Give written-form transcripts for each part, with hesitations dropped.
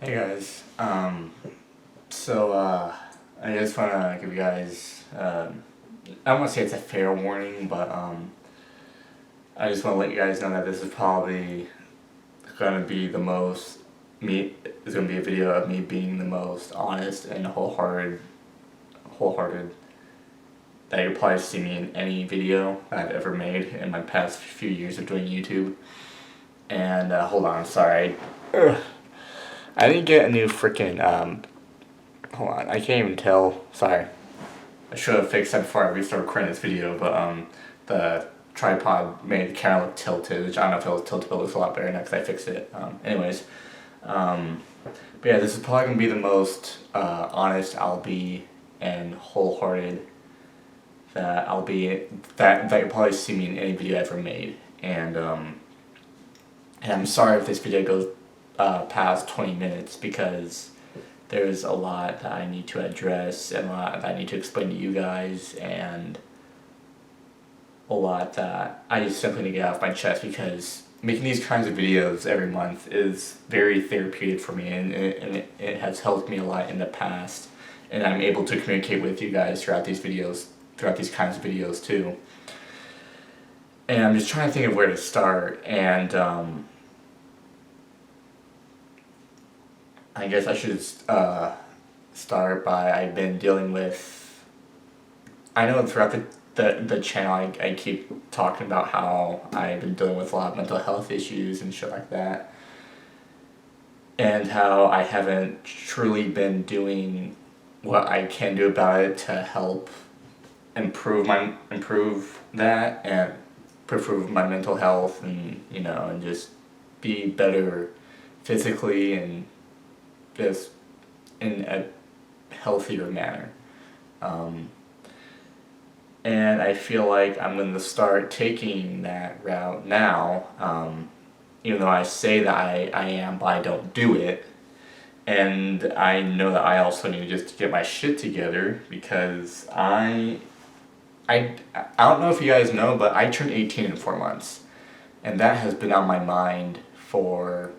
Hey guys, I just want to give you guys, I don't want to say it's a fair warning, but I just want to let you guys know that this is probably going to be it's going to be a video of me being the most honest and wholehearted that you'll probably see me in any video I've ever made in my past few years of doing YouTube. And, hold on, sorry. I didn't get a new freaking, hold on, I can't even tell, sorry. I should have fixed that before I restart recording this video, but, the tripod made the camera look tilted, which I don't know if it was tilted, but it looks a lot better now because I fixed it. But yeah, this is probably going to be the most, honest I'll be and wholehearted that I'll be, that you'll probably see me in any video I ever made. And I'm sorry if this video goes past 20 minutes because there's a lot that I need to address and a lot that I need to explain to you guys and a lot that I just simply need to get off my chest because making these kinds of videos every month is very therapeutic for me and it has helped me a lot in the past, and I'm able to communicate with you guys throughout these kinds of videos too. And I'm just trying to think of where to start, and I guess I should start by I've been dealing with, I know throughout the channel I keep talking about how I've been dealing with a lot of mental health issues and shit like that, and how I haven't truly been doing what I can do about it to help improve that and improve my mental health and and just be better physically and just in a healthier manner. And I feel like I'm going to start taking that route now, even though I say that I am, but I don't do it. And I know that I also need just to get my shit together because I don't know if you guys know, but I turned 18 in 4 months. And that has been on my mind for,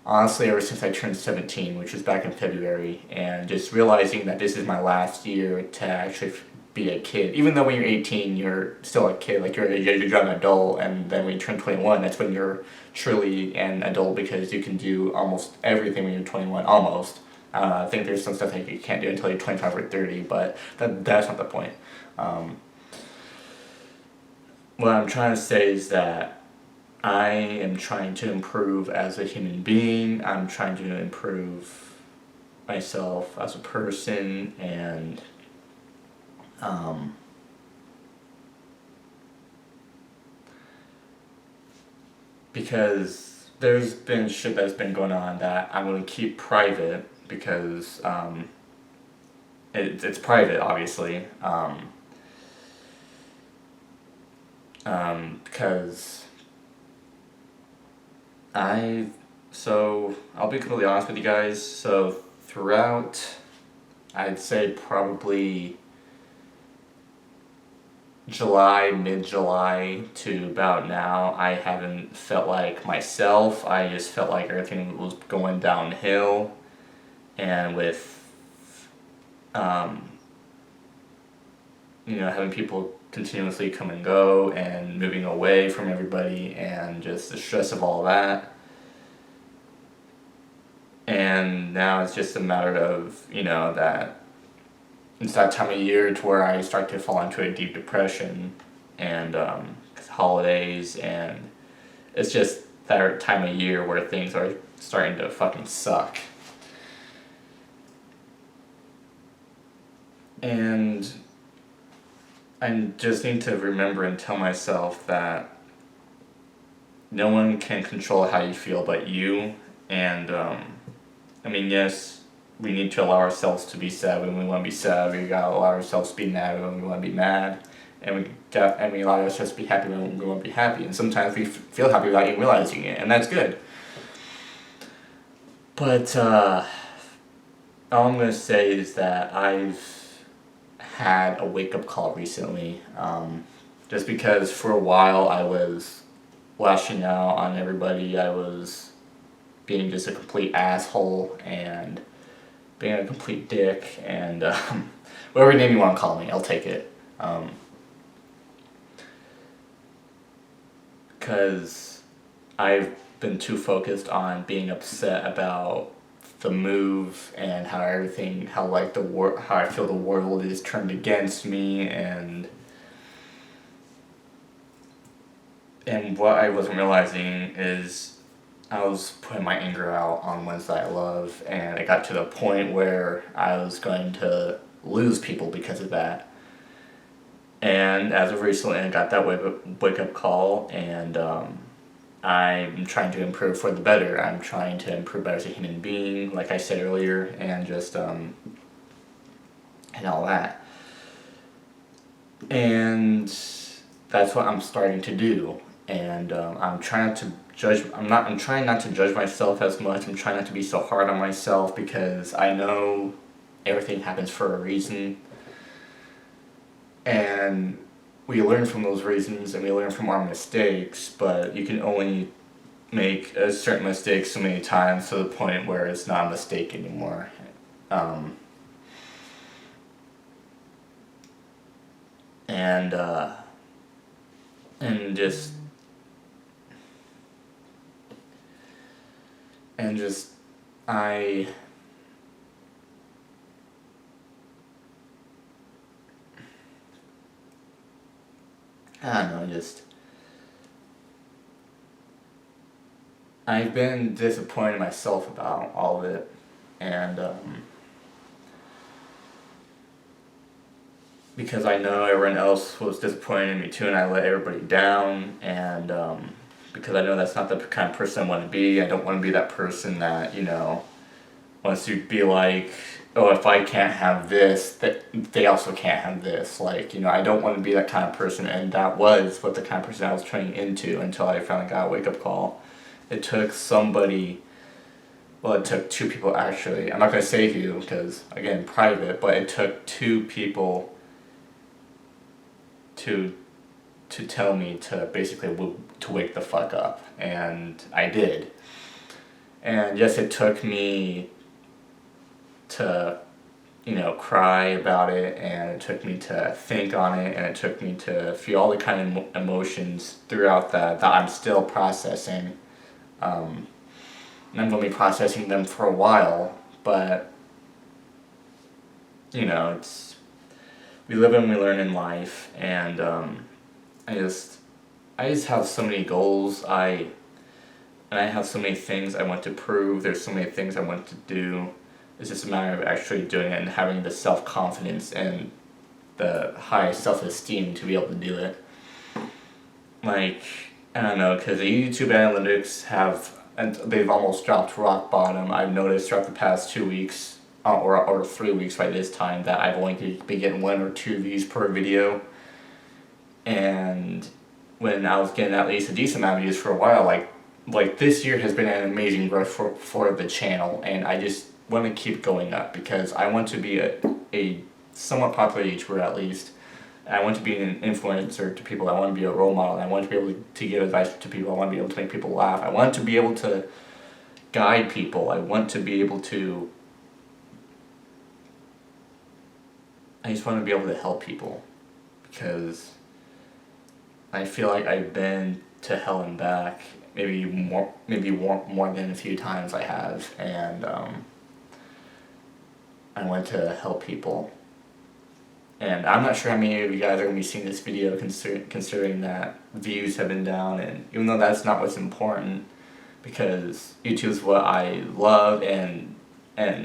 honestly, ever since I turned 17, which was back in February. And just realizing that this is my last year to actually be a kid. Even though when you're 18, you're still a kid, like you're an adult, and then when you turn 21, that's when you're truly an adult because you can do almost everything when you're 21, almost. I think there's some stuff that you can't do until you're 25 or 30, but that's not the point. What I'm trying to say is that I am trying to improve as a human being. I'm trying to improve myself as a person, and because there's been shit that's been going on that I'm going to keep private because it's private, obviously, because I'll be completely honest with you guys. So throughout, I'd say probably mid-July to about now, I haven't felt like myself. I just felt like everything was going downhill, and with having people continuously come and go and moving away from everybody and just the stress of all that. And now it's just a matter of, that it's that time of year to where I start to fall into a deep depression and holidays, and it's just that time of year where things are starting to fucking suck. And I just need to remember and tell myself that no one can control how you feel but you. And yes, we need to allow ourselves to be sad when we want to be sad. We gotta allow ourselves to be mad when we want to be mad, and we allow ourselves to be happy when we want to be happy. And sometimes we feel happy without even realizing it, and that's good. But all I'm gonna say is that I've had a wake-up call recently, just because for a while I was lashing out on everybody. I was being just a complete asshole and being a complete dick and whatever name you want to call me, I'll take it. Because I've been too focused on being upset about the move and how how I feel the world is turned against me, and what I wasn't realizing is I was putting my anger out on ones that I love, and it got to the point where I was going to lose people because of that. And as of recently, I got that wake up call, and I'm trying to improve for the better. I'm trying to improve as a human being, like I said earlier, and just and all that. And that's what I'm starting to do. And I'm trying not to judge. I'm trying not to judge myself as much. I'm trying not to be so hard on myself, because I know everything happens for a reason. And we learn from those reasons, and we learn from our mistakes, but you can only make a certain mistake so many times to the point where it's not a mistake anymore. And just I don't know, I've been disappointed in myself about all of it, and because I know everyone else was disappointed in me too, and I let everybody down, and because I know that's not the kind of person I want to be. I don't want to be that person that, wants to be like, oh, if I can't have this, that they also can't have this. Like, I don't want to be that kind of person, and that was what the kind of person I was turning into until I finally got a wake-up call. It took somebody, well, it took two people actually. I'm not going to say who, because, again, private, but it took two people to tell me to basically to wake the fuck up, and I did. And yes, it took me to, cry about it, and it took me to think on it, and it took me to feel all the kind of emotions throughout that I'm still processing. And I'm going to be processing them for a while, but, it's, we live and we learn in life, and I just have so many goals. I have so many things I want to prove. There's so many things I want to do. It's just a matter of actually doing it and having the self-confidence and the high self-esteem to be able to do it. Like, I don't know, because the YouTube analytics they've almost dropped rock bottom. I've noticed throughout the past 2 weeks, or 3 weeks by this time, that I've only been getting 1 or 2 views per video. And when I was getting at least a decent amount of views for a while, like this year has been an amazing growth for the channel, and I just want to keep going up, because I want to be a somewhat popular YouTuber at least. I want to be an influencer to people. I want to be a role model. I want to be able to give advice to people. I want to be able to make people laugh. I want to be able to guide people. I want to be able to... I just want to be able to help people, because I feel like I've been to hell and back, maybe more than a few times I have, and I want to help people. And I'm not sure how many of you guys are going to be seeing this video, considering that views have been down, and even though that's not what's important, because YouTube is what I love, and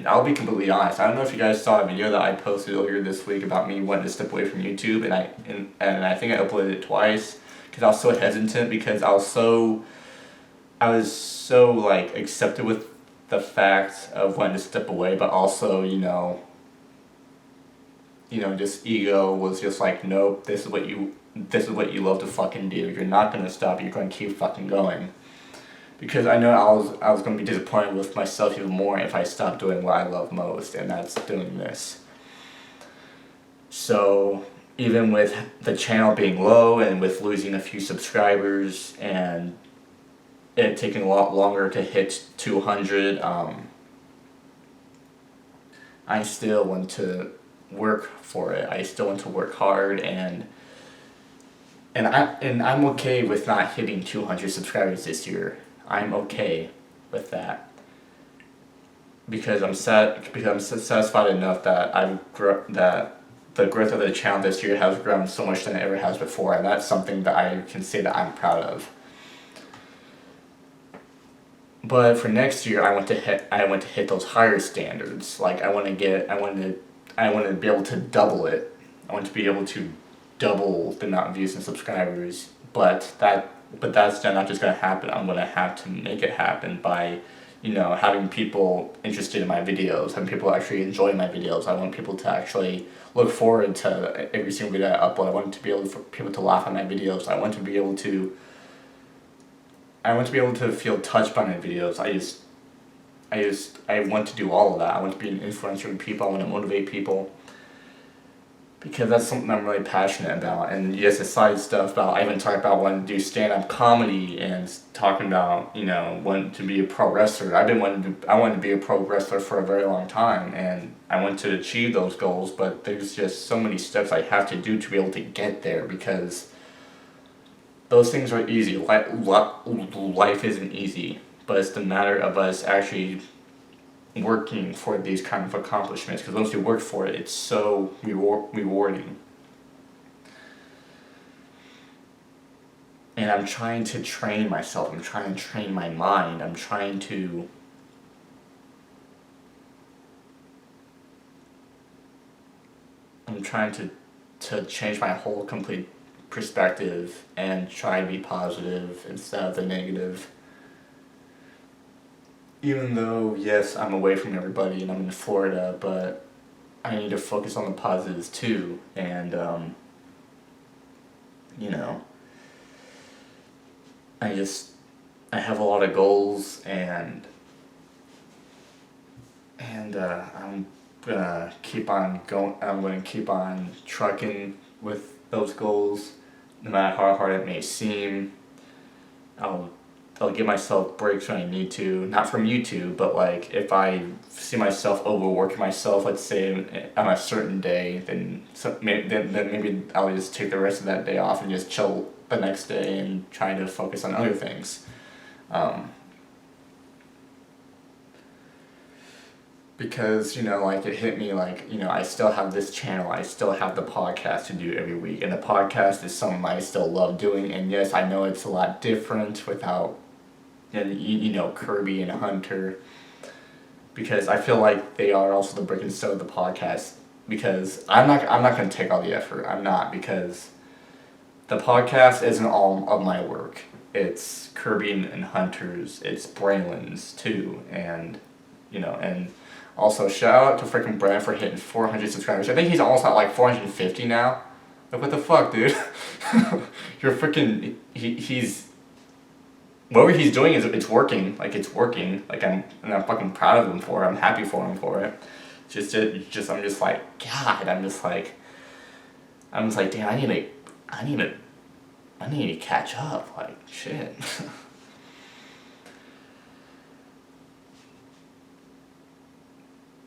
I'll be completely honest, I don't know if you guys saw a video that I posted earlier this week about me wanting to step away from YouTube, and I think I uploaded it twice, because I was so hesitant, because I was so like accepted with the fact of wanting to step away, but also, just ego was just like, nope, this is what you love to fucking do. You're not gonna stop. You're gonna keep fucking going. Because I know I was gonna be disappointed with myself even more if I stopped doing what I love most, and that's doing this. So even with the channel being low, and with losing a few subscribers, and it taking a lot longer to hit 200, I still want to work for it. I still want to work hard, and I'm okay with not hitting 200 subscribers this year. I'm okay with that because I'm satisfied enough that that the growth of the channel this year has grown so much than it ever has before, and that's something that I can say that I'm proud of. But for next year, I want to hit those higher standards. Like I want to be able to double it. I want to be able to double the amount of views and subscribers. But that's not just gonna happen. I'm gonna have to make it happen by, having people interested in my videos, having people actually enjoy my videos. I want people to actually look forward to every single video I upload. I want to be able for people to laugh at my videos. I want to be able to feel touched by my videos. I want to do all of that. I want to be an influencer to people. I want to motivate people. Because that's something I'm really passionate about. And yes, aside stuff about, I even talk about wanting to do stand-up comedy and talking about, wanting to be a pro wrestler. I wanted to be a pro wrestler for a very long time, and I want to achieve those goals, but there's just so many steps I have to do to be able to get there, because those things are easy. Life isn't easy, but it's the matter of us actually working for these kind of accomplishments, because once you work for it, it's so rewarding. And I'm trying to train myself, I'm trying to train my mind, I'm trying to change my whole complete perspective and try to be positive instead of the negative. Even though, yes, I'm away from everybody and I'm in Florida, but I need to focus on the positives too. And, I have a lot of goals, and I'm gonna keep on going. I'm gonna keep on trucking with those goals, no matter how hard it may seem. I'll give myself breaks when I need to, not from YouTube, but like if I see myself overworking myself, let's say on a certain day, then maybe I'll just take the rest of that day off and just chill the next day and try to focus on other things. Because, like it hit me like, I still have this channel, I still have the podcast to do every week, and the podcast is something I still love doing, and yes, I know it's a lot different without, Kirby and Hunter, because I feel like they are also the brick and stone of the podcast, because I'm not going to take all the effort, I'm not, because the podcast isn't all of my work, it's Kirby and Hunter's, it's Braylon's too, and, and also, shout out to freaking Brad for hitting 400 subscribers. I think he's almost at like 450 now. Like, what the fuck, dude? You're freaking... He's... Whatever he's doing, it's working. Like, it's working. Like, I'm fucking proud of him for it. I'm happy for him for it. I'm just like, God, I'm just like, damn, I need to catch up. Like, shit.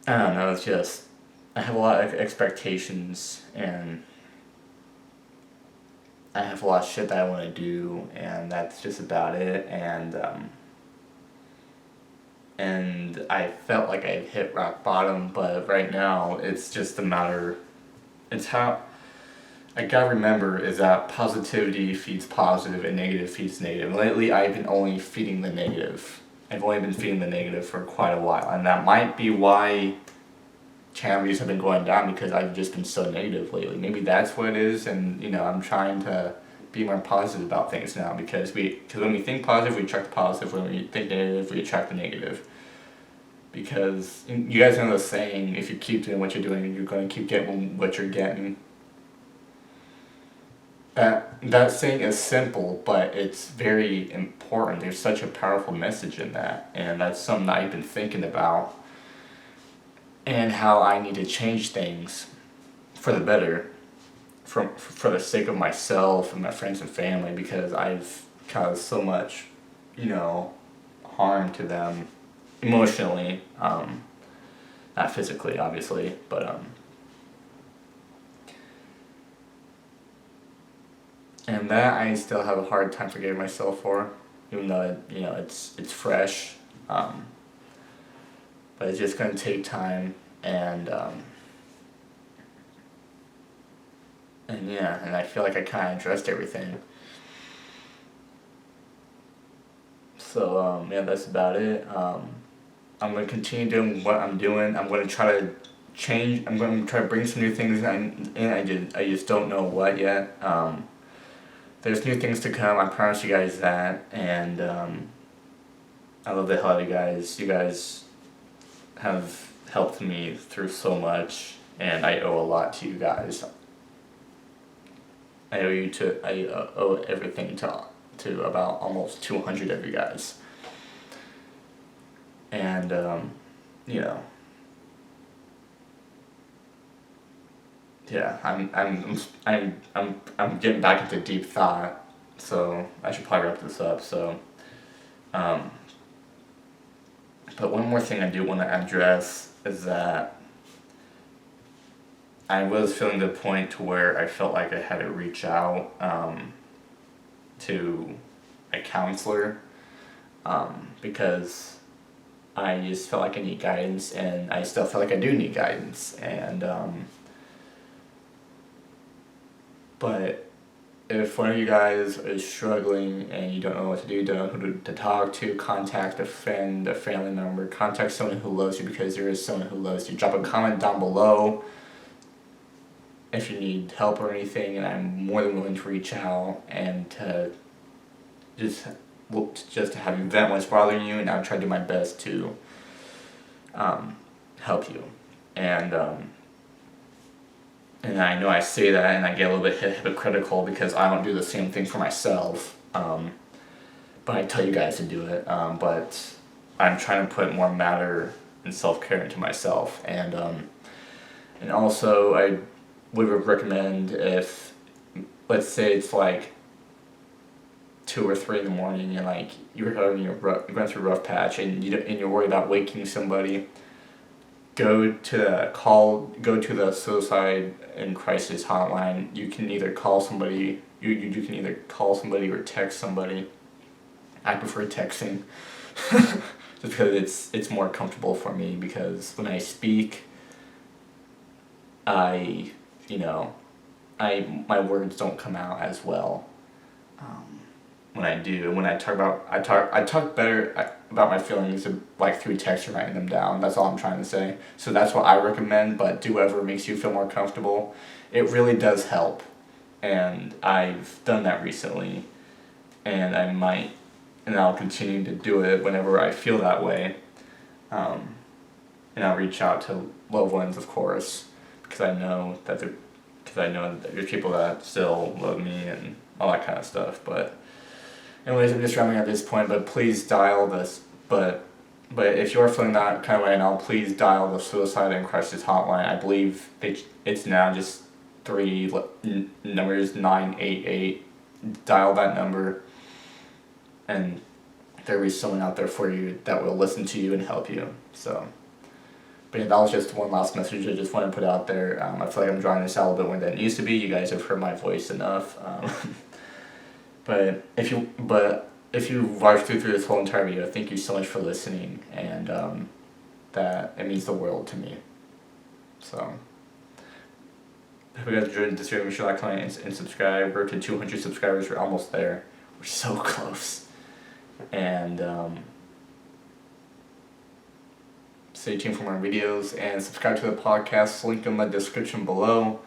I don't know, it's just, I have a lot of expectations, and I have a lot of shit that I want to do, and that's just about it, and I felt like I hit rock bottom, but right now, it's just a matter, it's how, I gotta remember is that positivity feeds positive and negative feeds negative. Lately, I've been only feeding the negative. I've only been feeding the negative for quite a while, and that might be why channel views have been going down, because I've just been so negative lately. Maybe that's what it is, and I'm trying to be more positive about things now, because when we think positive, we attract the positive. When we think negative, we attract the negative. Because you guys know the saying, if you keep doing what you're doing, you're going to keep getting what you're getting. That saying is simple, but it's very important. There's such a powerful message in that, and that's something that I've been thinking about, and how I need to change things for the better, for the sake of myself and my friends and family, because I've caused so much harm to them emotionally, not physically, obviously, but and that I still have a hard time forgiving myself for, even though it's fresh, but it's just gonna take time, and yeah, and I feel like I kind of addressed everything. So yeah, that's about it. I'm gonna continue doing what I'm doing. I'm gonna try to change. I'm gonna try to bring some new things in. I just don't know what yet. There's new things to come. I promise you guys that. And I love the hell out of you guys. You guys have helped me through so much, and I owe a lot to you guys. I owe everything to about almost 200 of you guys. And you know, yeah, I'm getting back into deep thought, so I should probably wrap this up. So, um, but one more thing I do want to address is that I was feeling the point to where I felt like I had to reach out to a counselor, because I just felt like I need guidance, and I still feel like I do need guidance, and but if one of you guys is struggling and you don't know what to do, don't know who to talk to, contact a friend, a family member, contact someone who loves you, because there is someone who loves you. Drop a comment down below if you need help or anything, and I'm more than willing to reach out and to just to have you vent what's bothering you, and I'll try to do my best to help you. And I know I say that and I get a little bit hypocritical because I don't do the same thing for myself, but I tell you guys to do it, but I'm trying to put more matter and self-care into myself, and also I would recommend, if, let's say it's like 2 or 3 in the morning and like you're going through a rough patch and you're worried about waking somebody, go to the suicide and crisis hotline. You can either call somebody. You can either call somebody or text somebody. I prefer texting, just because it's more comfortable for me, because when I speak, my words don't come out as well. When I do, when I talk better about my feelings, like through text or writing them down. That's all I'm trying to say. So that's what I recommend, but do whatever makes you feel more comfortable. It really does help, and I've done that recently, and I'll continue to do it whenever I feel that way, and I'll reach out to loved ones, of course, because I know that there's people that still love me and all that kind of stuff, but anyways, I'm just rounding at this point, but please dial this. But if you're feeling that kind of way now, please dial the Suicide and Crisis Hotline. I believe it's now just 3 numbers, 988. Dial that number, and there'll be someone out there for you that will listen to you and help you. So, but yeah, that was just one last message I just want to put out there. I feel like I'm drawing this out a little bit more than it used to be. You guys have heard my voice enough. But if you watched through this whole entire video, thank you so much for listening, and that it means the world to me. So, if you guys enjoyed this video, make sure to like, comment, and subscribe. We're to 200 subscribers. We're almost there. We're so close. And stay tuned for more videos, and subscribe to the podcast. Link in the description below.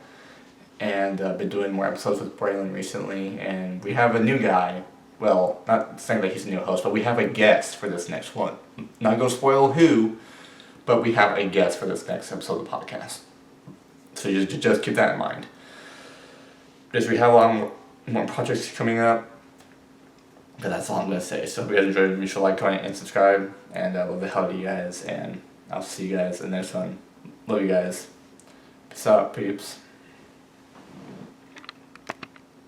And been doing more episodes with Braylon recently, and we have a new guy. Well, not saying that he's a new host, but we have a guest for this next one. Not gonna spoil who, but we have a guest for this next episode of the podcast. So just keep that in mind. Because we have a lot more projects coming up, but that's all I'm gonna say. So if you guys enjoyed, make sure to like, comment, and subscribe. And I love the hell out of you guys, and I'll see you guys in the next one. Love you guys. Peace out, peeps.